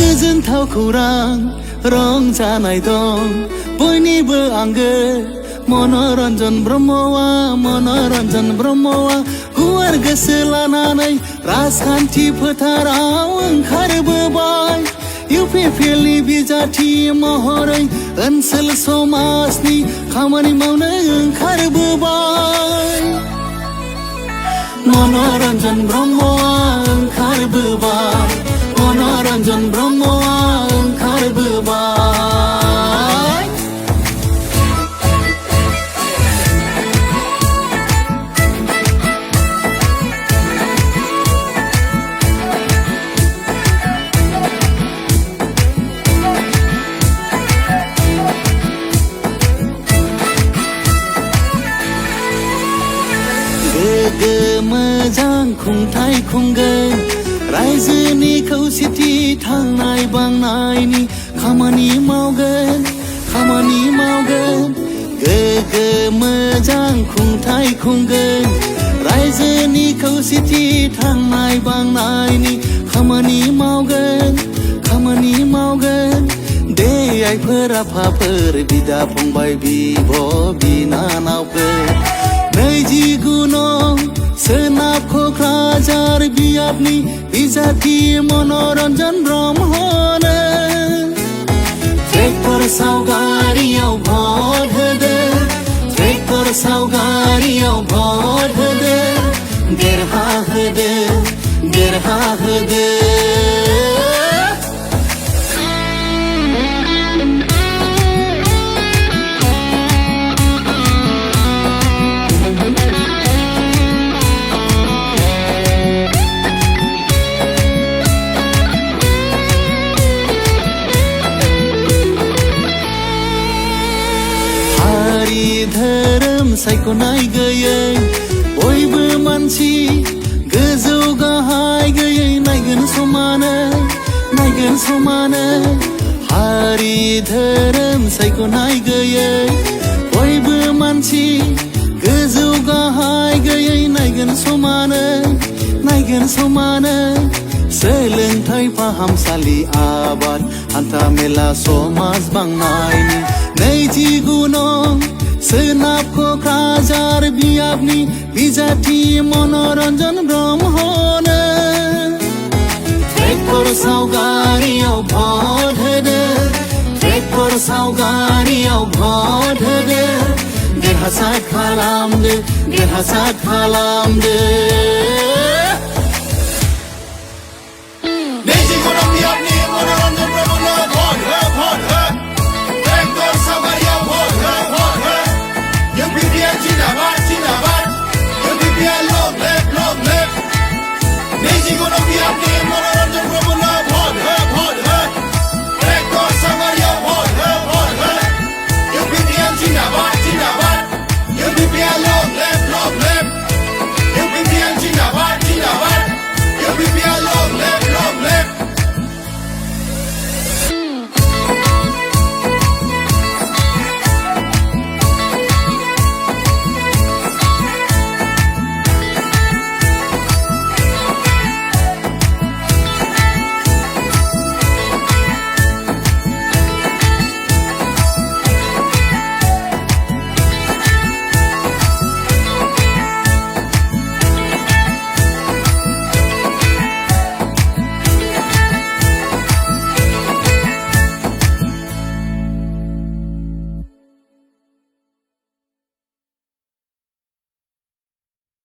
गोजोनथाव खौरां रंजानाय दं बयनिबो आंगो मनरन्जन ब्रह्मआ गुवार गोसो लानानै राजखान्थि फोथाराव ओंखारबोबाय इउपिपिएलनि बिजाथि महरै ओनसोल समाजनि खामानि मावनो ओंखारबोबाय मनरन्जन ब्रह्मआ ओंखारबोबाय मनरन्जन ब्रह्मआ ओंखारबोबाय गोग्गो मोजां खुंथाय खुंगोन रायजोनि खौसेथि थांनाय बांनायनि खामानि मावगोन गोग्गो मोजां खुंथाय खुंगोन रायजोनि खौसेथि थांनाय बांनायनि खामानि मावगोन दे आइफोर आफाफोर बिदा फंबाय बिब' बिनानावफोर 29 नं सोनाब क'क्राझार बियाबनि बिजाथि मनरन्जन ब्रह्मनो ट्रेक्टर सावगारियाव भट होदो ट्रेक्टर सावगारियाव भट होदो देरहाहोदो धोरोम सायख'नाय गैयै बयबो मानसि गोजौ गाहाय गैयै नायगोन समानै हारि धोरोम सायख'नाय गैयै बयबो मानसि गोजौ गाहाय गैयै नायगोन समानै सोलोंथाय फाहामसालि आबाद हान्था मेला समाज बांनायनि 29 नं सोनाब क'क्राझार बियाबनि बिजाथि मनरन्जन ब्रह्मनो ट्रेक्टर सावगारियाव भट होदो ट्रेक्टर सावगारियाव भट होदो देरहासार खालामदो